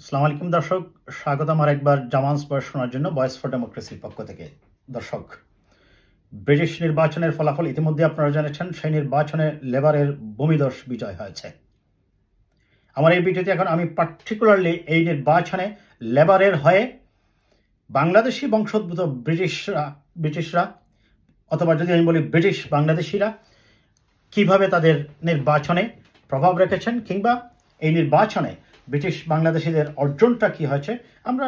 আসসালামু আলাইকুম দর্শক, স্বাগতম আরেকবার জামানস ভয়েস শোনার জন্য ভয়েস ফর ডেমোক্রেসির পক্ষ থেকে। দর্শক, ব্রিটিশ নির্বাচনের ফলাফল ইতিমধ্যে আপনারা জেনেছেন। সেই নির্বাচনে লেবারের ভূমিধস বিজয় হয়েছে। আমার এই ভিডিওতে এখন আমি পার্টিকুলারলি এই নির্বাচনে লেবারের হয়ে বাংলাদেশি বংশোদ্ভূত ব্রিটিশরা অথবা যদি আমি বলি ব্রিটিশ বাংলাদেশিরা কিভাবে তাদের নির্বাচনে প্রভাব রেখেছেন, কিংবা এই নির্বাচনে ব্রিটিশ বাংলাদেশিদের অর্জনটা কি হয়েছে, আমরা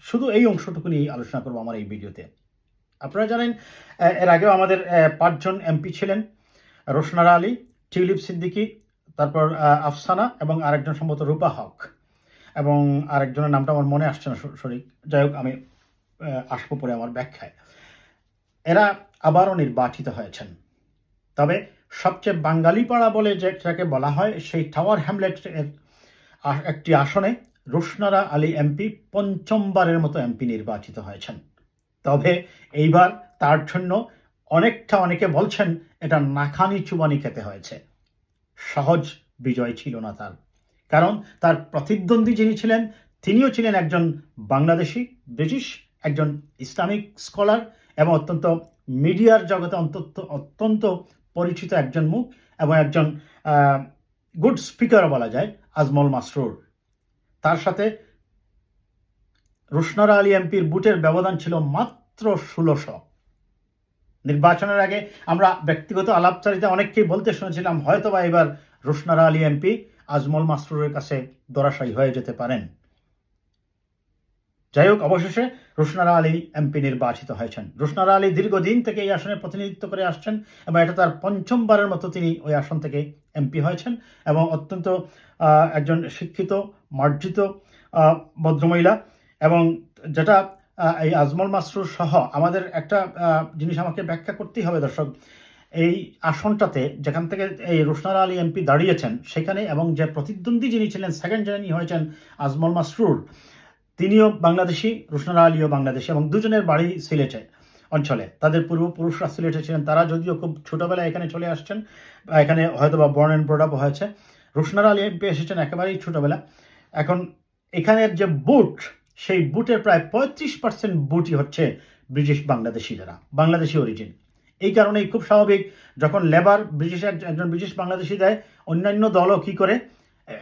শুধু এই অংশটুকু নিয়েই আলোচনা করবো আমার এই ভিডিওতে। আপনারা জানেন এর আগেও আমাদের 5 জন এমপি ছিলেন: রোশনারা আলী, টিউলিপ সিদ্দিকী, তারপর আফসানা এবং আরেকজন সম্ভবত রূপা হক, এবং আরেকজনের নামটা আমার মনে আসছে না সঠিক। যাই হোক, আমি আসবো পরে আমার ব্যাখ্যায়। এরা আবারও নির্বাচিত হয়েছেন। তবে সবচেয়ে বাঙালিপাড়া বলে যেটাকে বলা হয়, সেই টাওয়ার হ্যামলেট একটি আসনে রোশনারা আলী এমপি 5মবারের মতো এমপি নির্বাচিত হয়েছেন। তবে এইবার তার জন্য অনেকে বলছেন এটা নাখানি চুবানি খেতে হয়েছে। সহজ বিজয় ছিল না তার, কারণ তার প্রতিদ্বন্দ্বী যিনি ছিলেন তিনিও ছিলেন একজন বাংলাদেশি ব্রিটিশ, একজন ইসলামিক স্কলার এবং অত্যন্ত মিডিয়ার জগতে অত্যন্ত পরিচিত একজন মুখ এবং একজন গুড স্পিকার বলা যায়, আজমল মাসরুর। তার সাথে রোশনারা আলী এমপির বুটের ব্যবধান ছিল মাত্র 1600। নির্বাচনের আগে আমরা ব্যক্তিগত আলাপচারিতা অনেককেই বলতে শুনেছিলাম হয়তোবা এবার রোশনারা আলী এমপি আজমল মাসরুরের কাছে ধরাশায়ী হয়ে যেতে পারেন। যাই হোক, অবশেষে রোশনারা আলী এমপি নির্বাচিত হয়েছেন। রোশনারা আলী দীর্ঘদিন থেকে এই আসনে প্রতিনিধিত্ব করে আসছেন এবং এটা তার 5মবারের মতো তিনি ওই আসন থেকে এমপি হয়েছেন, এবং অত্যন্ত একজন শিক্ষিত মার্জিত ভদ্রমহিলা। এবং যেটা এই আজমল মাসরুর সহ আমাদের একটা জিনিস আমাকে ব্যাখ্যা করতেই হবে দর্শক, এই আসনটাতে যেখান থেকে এই রোশনারা আলী এমপি দাঁড়িয়েছেন সেখানে, এবং যে প্রতিদ্বন্দ্বী যিনি ছিলেন সেকেন্ড যিনি হয়েছেন আজমল মাসরুর, তিনিও বাংলাদেশি, রোশনারা আলীও বাংলাদেশি, এবং দুজনের বাড়ি সিলেটে অঞ্চলে। তাদের পূর্বপুরুষরা সিলেটে ছিলেন। তারা যদিও খুব ছোটোবেলায় এখানে চলে আসছেন, এখানে হয়তো বা বর্ন অ্যান্ড ব্রড আপ হয়েছে। রোশনারা আলী এমপি এসেছেন একেবারেই ছোটোবেলা। এখন এখানের যে বুট, সেই বুটের প্রায় 35% বুটই হচ্ছে ব্রিটিশ বাংলাদেশি, যারা বাংলাদেশি অরিজিন। এই কারণেই খুব স্বাভাবিক যখন লেবার একজন ব্রিটিশ বাংলাদেশি দেয়, অন্যান্য দলও কী করে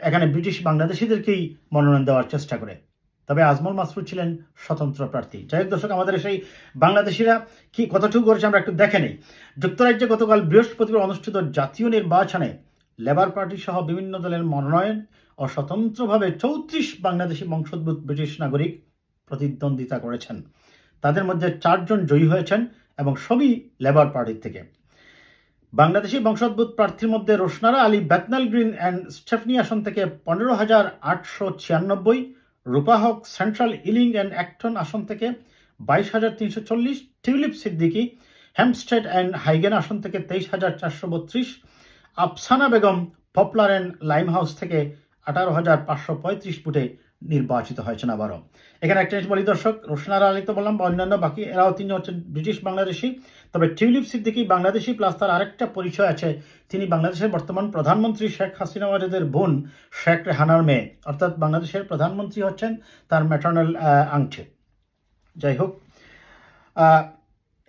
এখানে ব্রিটিশ বাংলাদেশিদেরকেই মনোনয়ন দেওয়ার চেষ্টা করে। তবে আজমল মাসরুর ছিলেন স্বতন্ত্র প্রার্থী। যাই হোক দর্শক, আমাদের সেই বাংলাদেশিরা কি কতটুকু করেছে আমরা একটু দেখে নেই। যুক্তরাজ্যে গতকাল বৃহস্পতিবার অনুষ্ঠিত জাতীয় নির্বাচনে লেবার পার্টি সহ বিভিন্ন দলের মনোনয়ন ও স্বতন্ত্রভাবে 34 বাংলাদেশি বংশোদ্ভূত ব্রিটিশ নাগরিক প্রতিদ্বন্দ্বিতা করেছেন। তাদের মধ্যে 4 জন জয়ী হয়েছেন এবং সবই লেবার পার্টির থেকে। বাংলাদেশি বংশোদ্ভূত প্রার্থীর মধ্যে Rushanara Ali Bethnal Green and Stepney আসন থেকে 15,896, Rupa Huq Central Ealing and Acton আসন থেকে 22,340, Tulip Siddiq Hampstead and Highgate আসন থেকে 23,432, Apsana Begum Poplar and Limehouse থেকে 18,535 ভোটে নির্বাচিত হয়েছেন আবারও। এখানে একটা জিনিস বলি দর্শক, রোশনারা আলী তো বললাম, বা অন্যান্য বাকি এরাও তিনি হচ্ছেন ব্রিটিশ বাংলাদেশি। তবে টিউলিপ সিদ্দিকী বাংলাদেশি, প্লাস তার আরেকটা পরিচয় আছে, তিনি বাংলাদেশের বর্তমান প্রধানমন্ত্রী শেখ হাসিনা ওয়াজেদের বোন শেখ রেহানার মেয়ে, অর্থাৎ বাংলাদেশের প্রধানমন্ত্রী হচ্ছেন তার ম্যাটার্নাল আংটি। যাই হোক,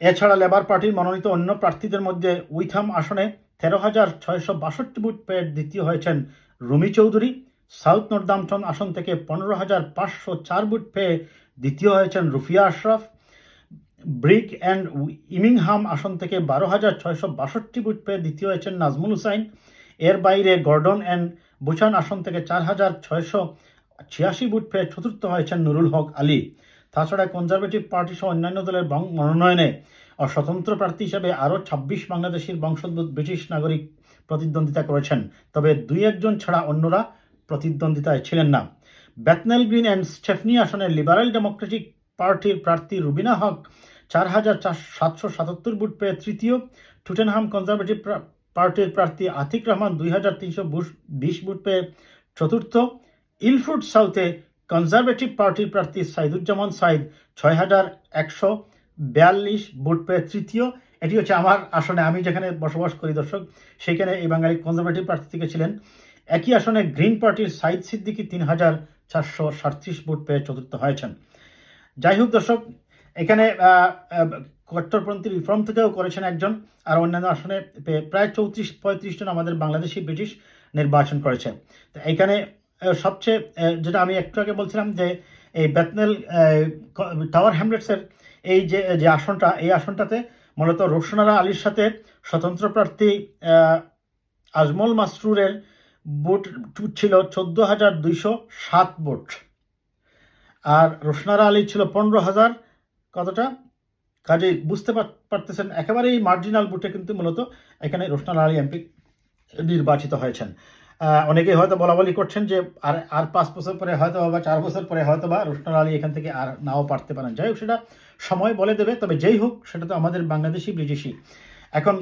এছাড়া লেবার পার্টির মনোনীত অন্য প্রার্থীদের মধ্যে উইথাম আসনে 13,662 ভোট পেয়ে দ্বিতীয় হয়েছেন রুমি চৌধুরী। সাউথ নর্দাম্পটন আসন থেকে 15,504 ভোট পেয়ে দ্বিতীয় হয়েছেন রুফিয়া আশরাফ। ব্রিক অ্যান্ড ইমিংহাম আসন থেকে 12,662 ভোট পেয়ে দ্বিতীয় হয়েছেন নাজমুল হুসাইন। এর বাইরে গর্ডন অ্যান্ড বুচান আসন থেকে 4,686 ভোট পেয়ে চতুর্থ হয়েছেন নুরুল হক আলী। তাছাড়া কনজারভেটিভ পার্টি সহ অন্যান্য দলের মনোনয়নে ও স্বতন্ত্র প্রার্থী হিসেবে আরও 26 বাংলাদেশের বংশোদ্ভূত ব্রিটিশ নাগরিক প্রতিদ্বন্দ্বিতা করেছেন। তবে 2-1 ছাড়া অন্যরা প্রতিদ্বন্দ্বিতায় ছিলেন না। বেথনাল গ্রিন অ্যান্ড স্টেফনি আসনের লিবারেল ডেমোক্রেটিক পার্টির প্রার্থী রুবিনা হক 4,777 ভোট পেয়ে তৃতীয়। টুটেনহাম কনজারভেটিভ পার্টির প্রার্থী আতিক রহমান 2,320 ভোট পেয়ে চতুর্থ। ইলফুড সাউথে কনজারভেটিভ পার্টির প্রার্থী সাইদুজ্জামান সাইদ 6,142 ভোট পেয়ে তৃতীয়। এটি হচ্ছে আমার আসনে, আমি যেখানে বসবাস করি দর্শক, সেখানে এই বাঙালি কনজারভেটিভ প্রার্থী থেকে ছিলেন। একই আসনে গ্রিন পার্টির সাইদ সিদ্দিকী 437 ভোট পেয়ে চতুর্থ হয়েছেন। যাই হোক দর্শক, এখানে কট্টরপন্থী রিফর্ম থেকেও করেছেন একজন, আর অন্যান্য আসনে প্রায় 34-35 জন আমাদের বাংলাদেশি ব্রিটিশ নির্বাচন করেছে। তো এখানে সবচেয়ে যেটা আমি একটু আগে বলছিলাম যে এই বেথনেল টাওয়ার হ্যামলেটসের এই যে আসনটা, এই আসনটাতে মূলত রোশনারা আলীর সাথে স্বতন্ত্র প্রার্থী আজমল মাসরুরের ভোট ছিল 14,207 ভোট, আর রোশনারা আলী ছিল 15,000 কতটা, কাজেই বুঝতে পারতেছেন একেবারেই মার্জিনাল ভোটে কিন্তু মূলত এখানে রোশনারা আলী এমপি নির্বাচিত হয়েছেন। অনেকেই হয়তো বলাবলি করছেন যে আর 5 বছর পরে হয়তো বা 4 বছর পরে হয়তো বা রোশনারা আলী এখান থেকে আর নাও পারতে পারেন। যাই হোক, সেটা সময় বলে দেবে। তবে যেই হোক, সেটা তো আমাদের বাংলাদেশি ব্রিটিশই। এখন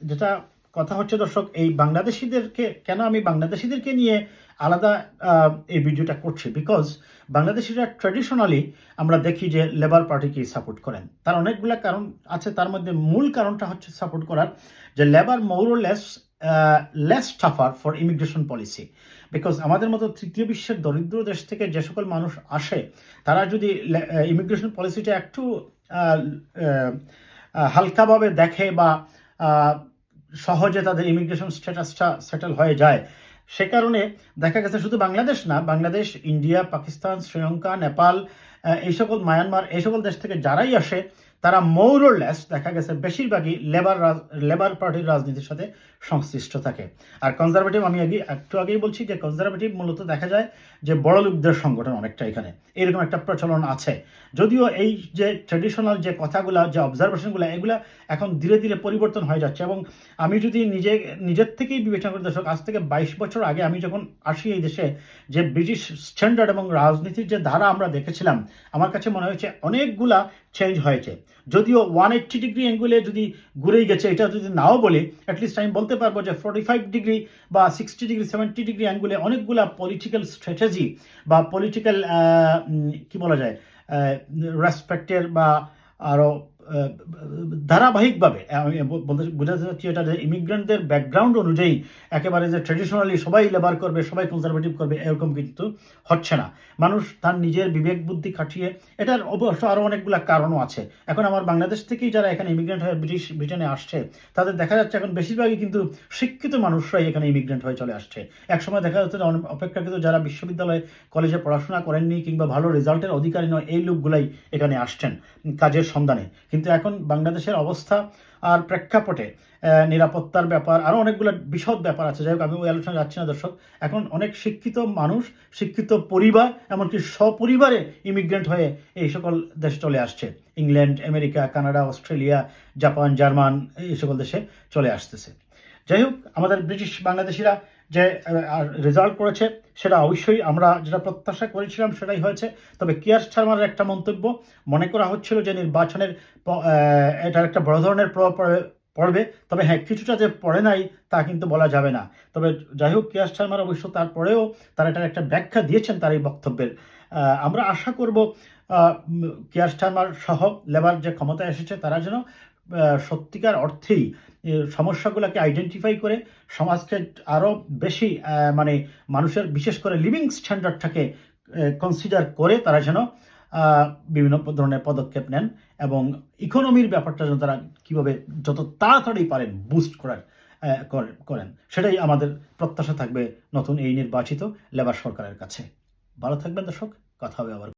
যেটা কথা হচ্ছে দর্শক, এই বাংলাদেশিদেরকে কেন আমি বাংলাদেশিদেরকে নিয়ে আলাদা এই ভিডিওটা করছি, বিকজ বাংলাদেশিরা ট্র্যাডিশনালি আমরা দেখি যে লেবার পার্টিকেই সাপোর্ট করেন। তার অনেকগুলো কারণ আছে, তার মধ্যে মূল কারণটা হচ্ছে সাপোর্ট করার যে labour more or less tougher for immigration policy, because আমাদের মতো তৃতীয় বিশ্বের দরিদ্র দেশ থেকে যে সকল মানুষ আসে, তারা যদি ইমিগ্রেশন পলিসিটা একটু হালকাভাবে দেখে বা সহজে তাদের ইমিগ্রেশন স্ট্যাটাসটা সেটেল হয়ে যায়, সে কারণে দেখা গেছে শুধু বাংলাদেশ না, বাংলাদেশ, ইন্ডিয়া, পাকিস্তান, শ্রীলঙ্কা, নেপাল, এই সকল মায়ানমার, এই সকল দেশ থেকে যারাই আসে, তারা মোর ও লেস দেখা গেছে বেশিরভাগই লেবার পার্টির রাজনীতির সাথে সংশ্লিষ্ট থাকে। আর কনজারভেটিভ, আমি একটু আগেই বলছি যে কনজারভেটিভ মূলত দেখা যায় যে বড় লোকদের সংগঠন অনেকটা, এখানে এরকম একটা প্রচলন আছে। যদিও এই যে ট্র্যাডিশনাল যে কথাগুলো, যে অবজারভেশনগুলো, এগুলা এখন ধীরে ধীরে পরিবর্তন হয়ে যাচ্ছে। এবং আমি যদি নিজের থেকেই বিবেচনা করি দর্শক, আজ থেকে 22 বছর আগে আমি যখন আসি এই দেশে, যে ব্রিটিশ স্ট্যান্ডার্ড এবং রাজনীতির যে ধারা আমরা দেখেছিলাম, আমার কাছে মনে হয়েছে অনেকগুলা চেঞ্জ হয়েছে। যদিও 180 ডিগ্রি অ্যাঙ্গুলে যদি ঘুরেই গেছে, এটা যদি নাও বলি, অ্যাটলিস্ট আমি বলতে পারবো যে 45 ডিগ্রি বা 60 ডিগ্রি 70 ডিগ্রি অ্যাঙ্গুলে অনেকগুলা পলিটিক্যাল স্ট্র্যাটেজি বা পলিটিক্যাল কি বলা যায়, রেসপেক্টের বা আরও ধারাবাহিকভাবে আমি বোঝাতে চাচ্ছি এটা যে ইমিগ্রেন্টদের ব্যাকগ্রাউন্ড অনুযায়ী একেবারে যে ট্র্যাডিশনালি সবাই লেবার করবে, সবাই কনজারভেটিভ করবে, এরকম কিন্তু হচ্ছে না। মানুষ তার নিজের বিবেক বুদ্ধি খাটিয়ে, এটার অবশ্য আরও অনেকগুলো কারণও আছে। এখন আমার বাংলাদেশ থেকেই যারা এখানে ইমিগ্রেন্ট হয়ে ব্রিটেনে আসছে, তাদের দেখা যাচ্ছে এখন বেশিরভাগই কিন্তু শিক্ষিত মানুষরাই এখানে ইমিগ্রেন্ট হয়ে চলে আসছে। একসময় দেখা যাচ্ছে যে অপেক্ষাকৃত যারা বিশ্ববিদ্যালয়ে কলেজে পড়াশোনা করেননি কিংবা ভালো রেজাল্টের অধিকারী নয়, এই লোকগুলাই এখানে আসছেন কাজের সন্ধানে। কিন্তু এখন বাংলাদেশের অবস্থা আর প্রেক্ষাপটে নিরাপত্তার ব্যাপার, আরও অনেকগুলো বিশদ ব্যাপার আছে। যাই হোক, আমি ওই আলোচনা যাচ্ছি না দর্শক। এখন অনেক শিক্ষিত মানুষ, শিক্ষিত পরিবার, এমনকি সপরিবারে ইমিগ্রেন্ট হয়ে এই সকল দেশে চলে আসছে। England, America, Canada, Australia, Japan, German, এই সকল দেশে চলে আসতেছে। যাই হোক, আমাদের ব্রিটিশ বাংলাদেশিরা যে রেজাল্ট করেছে, সেটা অবশ্যই আমরা যেটা প্রত্যাশা করেছিলাম সেটাই হয়েছে। তবে কিয়ার স্টারমারের একটা মন্তব্য মনে করা হচ্ছিল যে নির্বাচনের এটার একটা বড় ধরনের প্রভাব পড়বে। তবে হ্যাঁ, কিছুটা যে পড়ে নাই তা কিন্তু বলা যাবে না। তবে যাই হোক, কিয়ার স্টারমার অবশ্য তারপরেও তারা এটার একটা ব্যাখ্যা দিয়েছেন তার এই বক্তব্যের। আমরা আশা করব কিয়ার স্টারমার সহ লেবার যে ক্ষমতায় এসেছে, তারা যেন সত্যিকার অর্থেই সমস্যাগুলোকে আইডেন্টিফাই করে সমাজকে আরও বেশি মানে মানুষের বিশেষ করে লিভিং স্ট্যান্ডার্ডটাকে কনসিডার করে তারা যেন বিভিন্ন ধরনের পদক্ষেপ নেন এবং ইকোনমির ব্যাপারটা যেন তারা কীভাবে যত তাড়াতাড়ি পারেন বুস্ট করেন, সেটাই আমাদের প্রত্যাশা থাকবে নতুন এই নির্বাচিত লেবার সরকারের কাছে। ভালো থাকবেন দর্শক, কথা হবে আবার।